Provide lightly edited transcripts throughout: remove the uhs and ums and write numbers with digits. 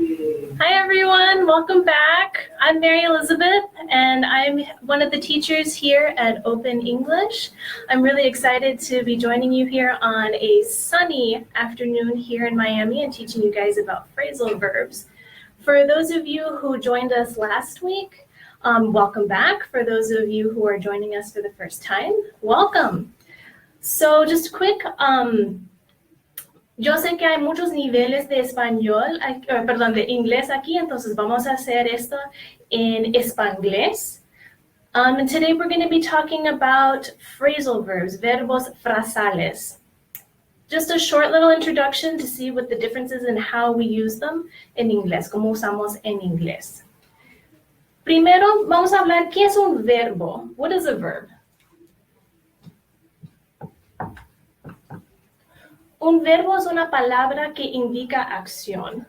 Hi everyone, welcome back. I'm Mary Elizabeth and I'm one of the teachers here at Open English. I'm really excited to be joining you here on a sunny afternoon here in Miami and teaching you guys about phrasal verbs. For those of you who joined us last week, welcome back. For those of you who are joining us for the first time, welcome. So just quick, yo sé que hay muchos niveles de español, de inglés aquí, entonces vamos a hacer esto en Spanglés. And today we're going to be talking about phrasal verbs, verbos frasales. Just a short little introduction to see what the difference is and how we use them en inglés, cómo usamos en inglés. Primero vamos a hablar qué es un verbo. What is a verb? Un verbo es una palabra que indica acción.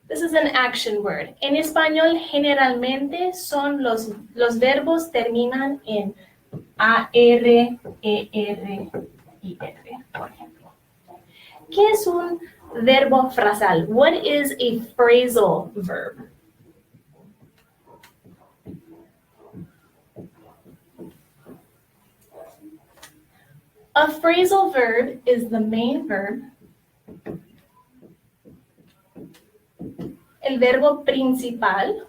This is an action word. En español, generalmente son los verbos terminan en AR, ER y R, por ejemplo. ¿Qué es un verbo frasal? What is a phrasal verb? A phrasal verb is the main verb, el verbo principal,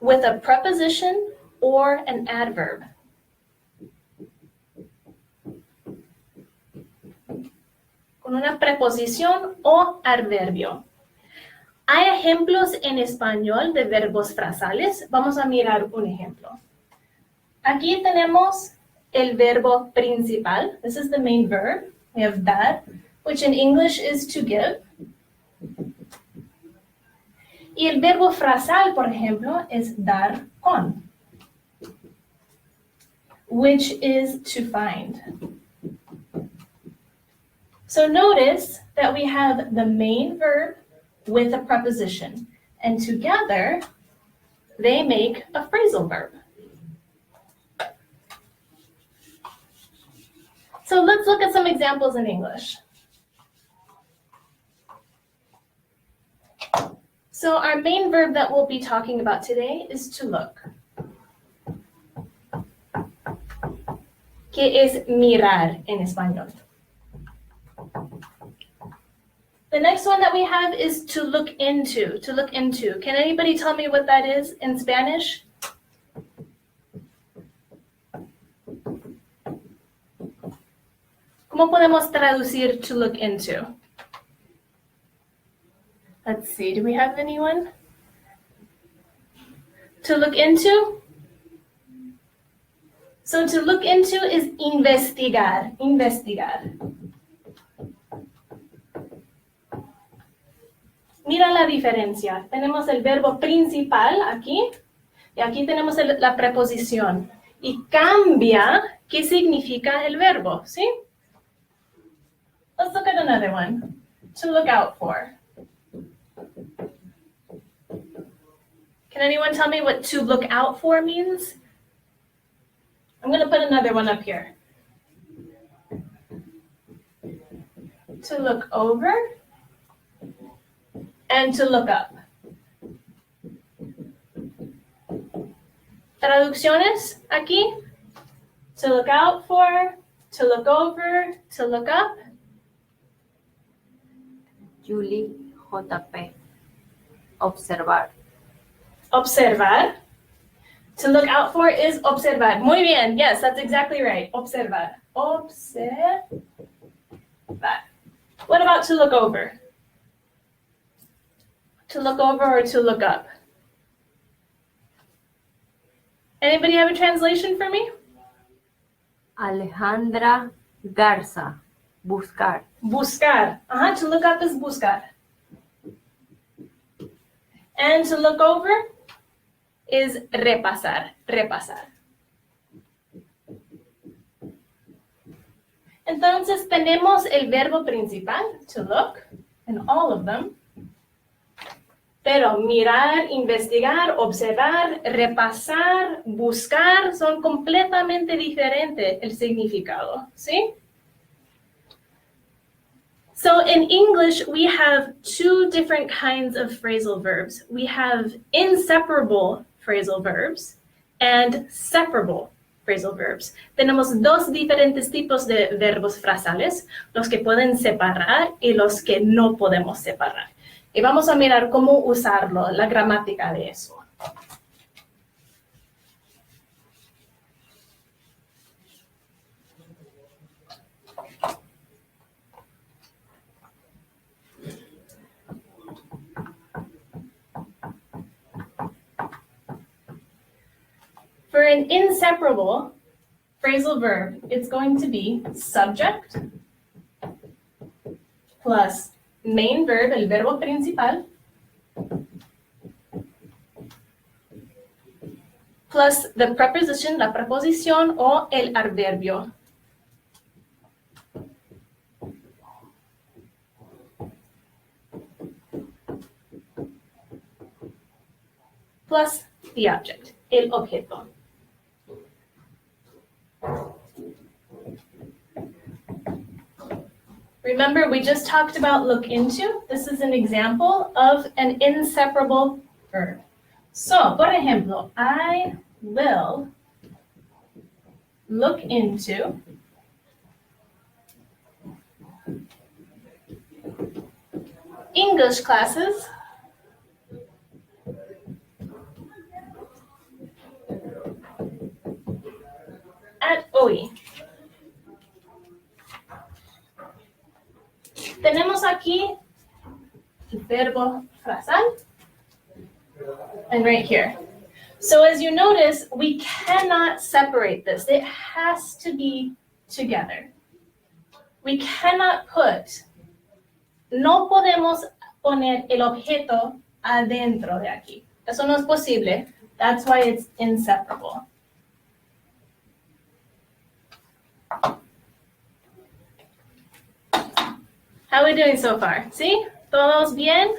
with a preposition or an adverb. Con una preposición o adverbio. Hay ejemplos en español de verbos frasales. Vamos a mirar un ejemplo. Aquí tenemos el verbo principal. This is the main verb. We have dar, which in English is to give. Y el verbo frasal, por ejemplo, es dar con, which is to find. So notice that we have the main verb with a preposition, and together they make a phrasal verb. So let's look at some examples in English. So our main verb that we'll be talking about today is to look. ¿Qué es mirar en español? The next one that we have is to look into, to look into. Can anybody tell me what that is in Spanish? ¿Cómo podemos traducir to look into? Let's see, do we have anyone? To look into? So to look into is investigar, investigar. Mira la diferencia. Tenemos el verbo principal aquí, y aquí tenemos la preposición. Y cambia qué significa el verbo, ¿sí? Let's look at another one. To look out for. Can anyone tell me what to look out for means? I'm going to put another one up here. To look over and to look up. Traducciones aquí. To look out for, to look over, to look up. Julie, JP. Observar. Observar. To look out for is observar. Muy bien. Yes, that's exactly right. Observar. Observar. What about to look over? To look over or to look up? Anybody have a translation for me? Alejandra Garza. Buscar. Buscar. To look up is buscar. And to look over is repasar. Repasar. Entonces tenemos el verbo principal, to look, in all of them. Pero mirar, investigar, observar, repasar, buscar son completamente diferentes el significado, ¿sí? So in English, we have two different kinds of phrasal verbs. We have inseparable phrasal verbs and separable phrasal verbs. Tenemos dos diferentes tipos de verbos frasales, los que pueden separar y los que no podemos separar. Y vamos a mirar cómo usarlo, la gramática de eso. For an inseparable phrasal verb, it's going to be subject plus main verb, el verbo principal, plus the preposition, la preposición o el adverbio. Plus the object, el objeto. Remember, we just talked about look into. This is an example of an inseparable verb. So, por ejemplo, I will look into English classes at OE. Tenemos aquí el verbo frasal, and right here. So as you notice, we cannot separate this. It has to be together. We cannot no podemos poner el objeto adentro de aquí. Eso no es posible. That's why it's inseparable. How are we doing so far? ¿Sí? ¿Todos bien?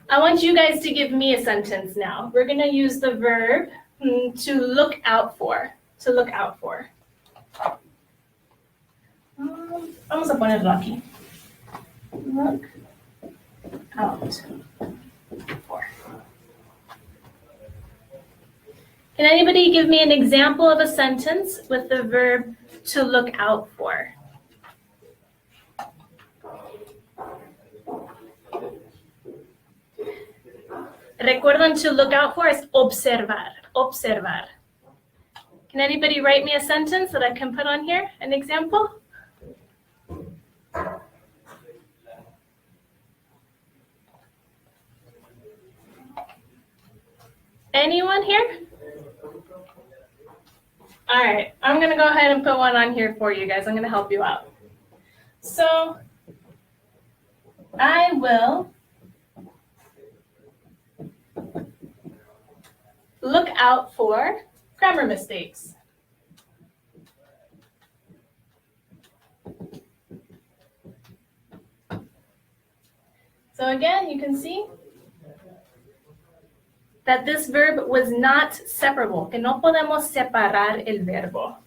I want you guys to give me a sentence now. We're going to use the verb to look out for. To look out for. Vamos a ponerlo aquí. Look out for. Can anybody give me an example of a sentence with the verb to look out for? Recuerden, to look out for is observar, observar. Can anybody write me a sentence that I can put on here, an example? Anyone here? All right, I'm gonna go ahead and put one on here for you guys. I'm gonna help you out. So, I will look out for grammar mistakes. So again, you can see that this verb was not separable, que no podemos separar el verbo.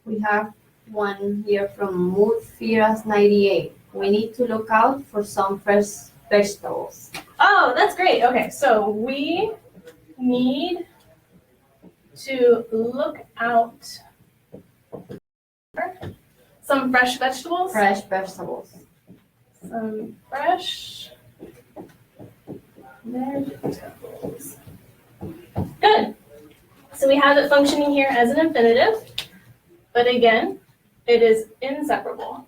We have one here from Mood Fears 98. We need to look out for some fresh vegetables. Oh, that's great. Okay, so we need to look out for some fresh vegetables. Fresh vegetables. Some fresh vegetables. Good. So we have it functioning here as an infinitive, but again, it is inseparable.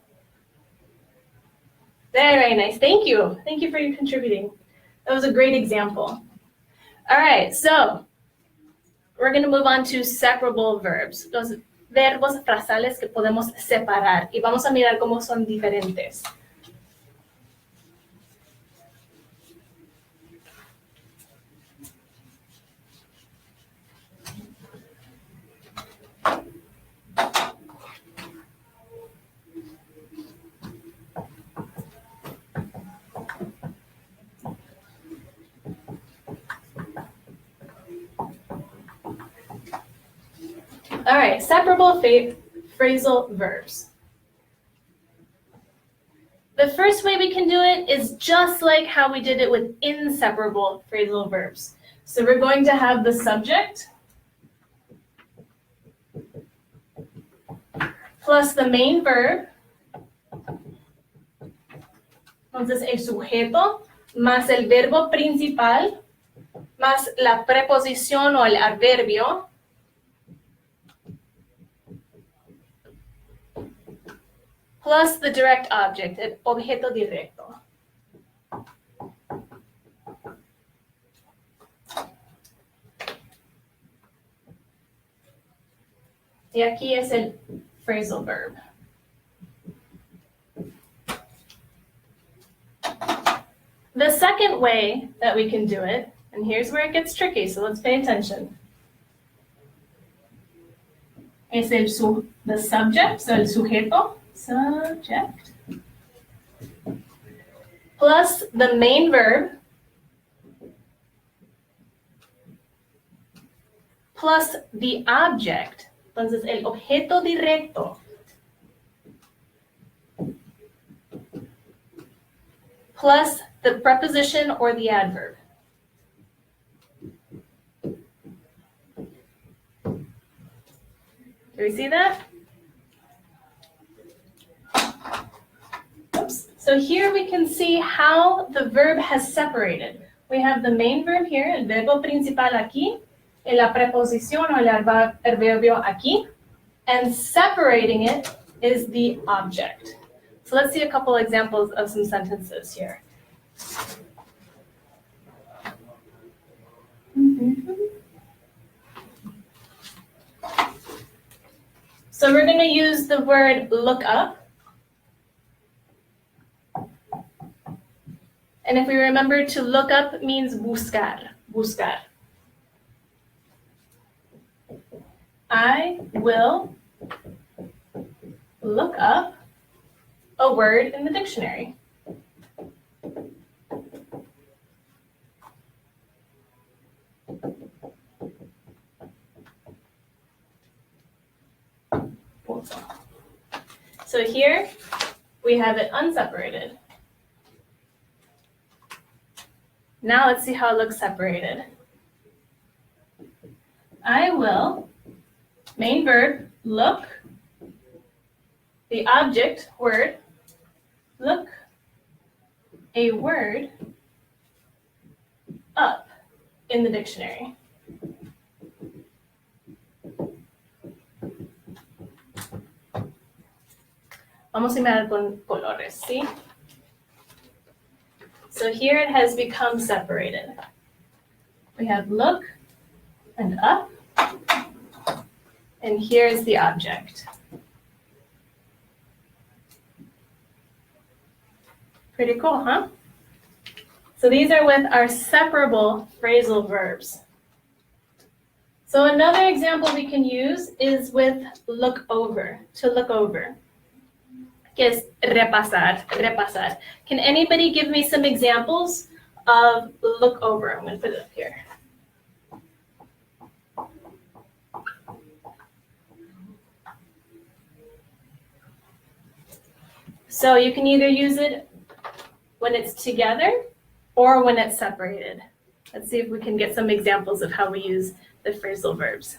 Very nice. Thank you. Thank you for your contributing. That was a great example. All right, so we're going to move on to separable verbs, los verbos frasales que podemos separar, y vamos a mirar cómo son diferentes. All right, separable phrasal verbs. The first way we can do it is just like how we did it with inseparable phrasal verbs. So we're going to have the subject plus the main verb. Entonces el sujeto más el verbo principal más la preposición o el adverbio plus the direct object, el objeto directo. Y aquí es el phrasal verb. The second way that we can do it, and here's where it gets tricky, so let's pay attention. Es the subject, so el sujeto, subject, plus the main verb, plus the object. Entonces, el objeto directo plus the preposition or the adverb. Do we see that? Oops. So here we can see how the verb has separated. We have the main verb here, el verbo principal aquí, la preposición o el adverbio aquí, and separating it is the object. So let's see a couple examples of some sentences here. So we're going to use the word look up. And if we remember, to look up means buscar, buscar. I will look up a word in the dictionary. So here we have it unseparated. Now let's see how it looks separated. I will, main verb, look, the object, word, look a word up in the dictionary. Vamos a mirar con colores, ¿sí? So here it has become separated. We have look and up, and here's the object. Pretty cool, huh? So these are with our separable phrasal verbs. So another example we can use is with look over, to look over. Que es repasar, repasar. Can anybody give me some examples of look over? I'm going to put it up here. So you can either use it when it's together or when it's separated. Let's see if we can get some examples of how we use the phrasal verbs.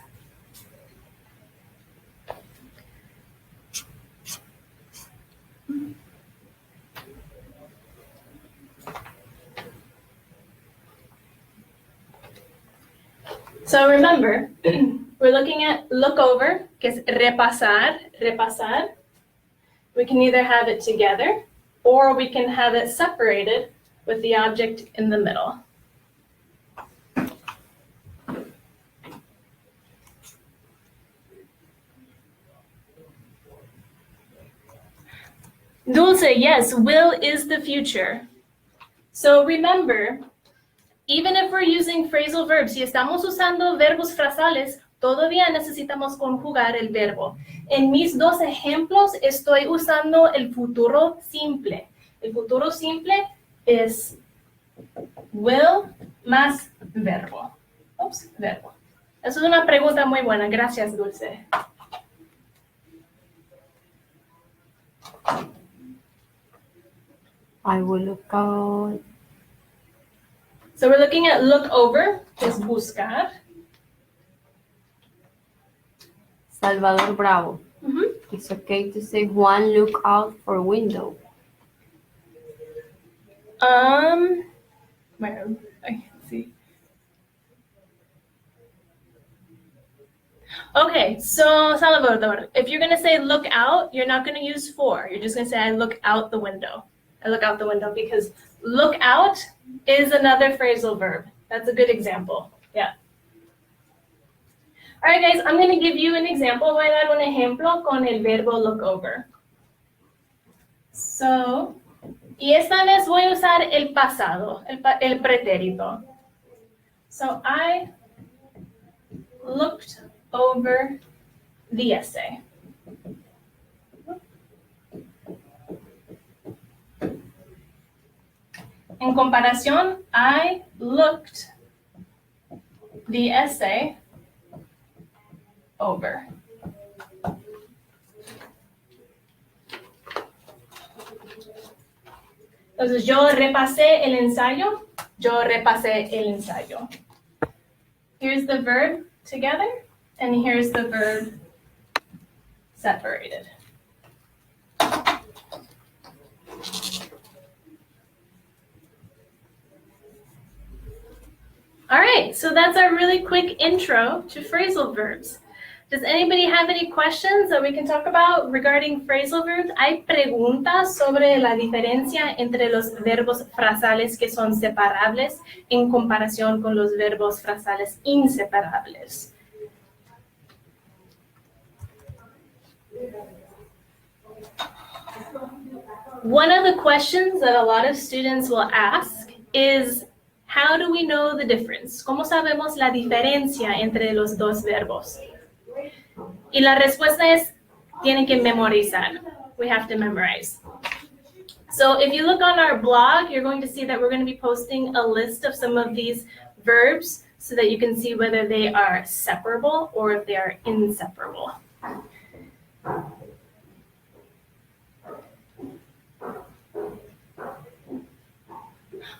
So remember, we're looking at look over, que es repasar, repasar. We can either have it together or we can have it separated with the object in the middle. Dulce, yes, will is the future. So remember, even if we're using phrasal verbs, si estamos usando verbos frasales, todavía necesitamos conjugar el verbo. En mis dos ejemplos estoy usando el futuro simple. El futuro simple es will más verbo. Oops, verbo. Eso es una pregunta muy buena. Gracias, Dulce. I will look out. So we're looking at look over, es buscar. Salvador Bravo. It's okay to say Juan look out for window. Where I can see. Okay, so Salvador, if you're gonna say look out, you're not gonna use for. You're just gonna say I look out the window. I look out the window because look out is another phrasal verb. That's a good example. Yeah. All right, guys, I'm going to give you an example. Voy a dar un ejemplo con el verbo look over. So, y esta vez voy a usar el pasado, el pretérito. So, I looked over the essay. En comparación, I looked the essay over. Entonces, yo repasé el ensayo. Yo repasé el ensayo. Here's the verb together, and here's the verb separated. All right, so that's our really quick intro to phrasal verbs. Does anybody have any questions that we can talk about regarding phrasal verbs? ¿Hay preguntas sobre la diferencia entre los verbos frasales que son separables en comparación con los verbos frasales inseparables? One of the questions that a lot of students will ask is, how do we know the difference? ¿Cómo sabemos la diferencia entre los dos verbos? Y la respuesta es, tienen que memorizar. We have to memorize. So if you look on our blog, you're going to see that we're going to be posting a list of some of these verbs so that you can see whether they are separable or if they are inseparable.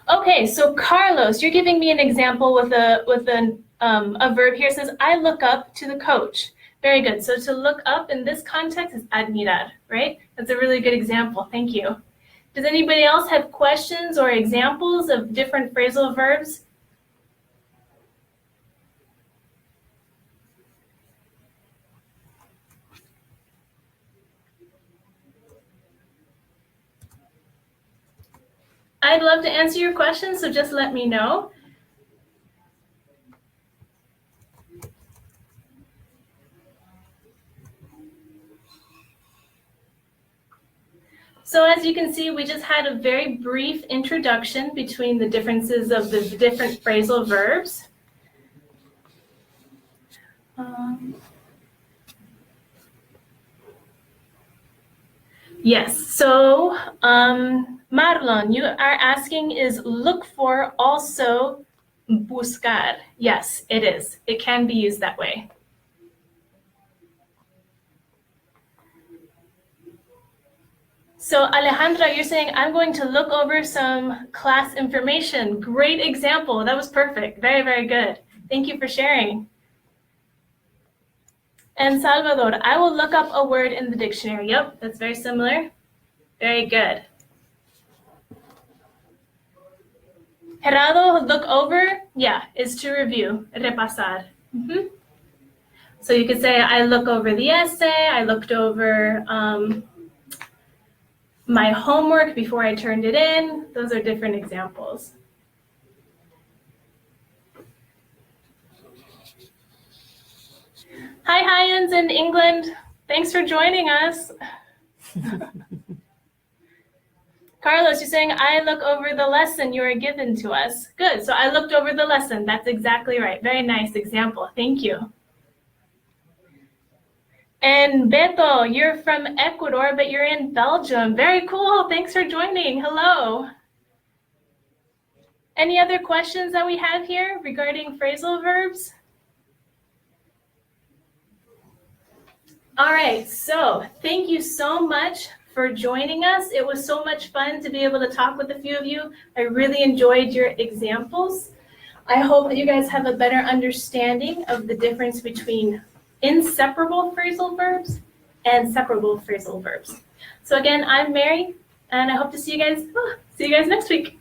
Okay, so Carlos, you're giving me an example with a verb here. It says, I look up to the coach. Very good. So to look up in this context is admirar, right? That's a really good example. Thank you. Does anybody else have questions or examples of different phrasal verbs? I'd love to answer your questions, so just let me know. So as you can see, we just had a very brief introduction between the differences of the different phrasal verbs. Yes, so Marlon, you are asking, is look for also buscar? Yes, it is. It can be used that way. So Alejandra, you're saying, I'm going to look over some class information. Great example. That was perfect. Very, very good. Thank you for sharing. And Salvador, I will look up a word in the dictionary. Yep, that's very similar. Very good. Gerardo, look over, yeah, is to review, repasar. So you could say, I look over the essay, I looked over my homework before I turned it in. Those are different examples. Hi, Hyans in England. Thanks for joining us. Carlos, you're saying, I look over the lesson you were given to us. Good, so I looked over the lesson. That's exactly right. Very nice example. Thank you. And Beto, you're from Ecuador, but you're in Belgium. Very cool. Thanks for joining. Hello. Any other questions that we have here regarding phrasal verbs? All right, so thank you so much for joining us. It was so much fun to be able to talk with a few of you. I really enjoyed your examples. I hope that you guys have a better understanding of the difference between inseparable phrasal verbs and separable phrasal verbs. So again, I'm Mary, and I hope to see you guys next week.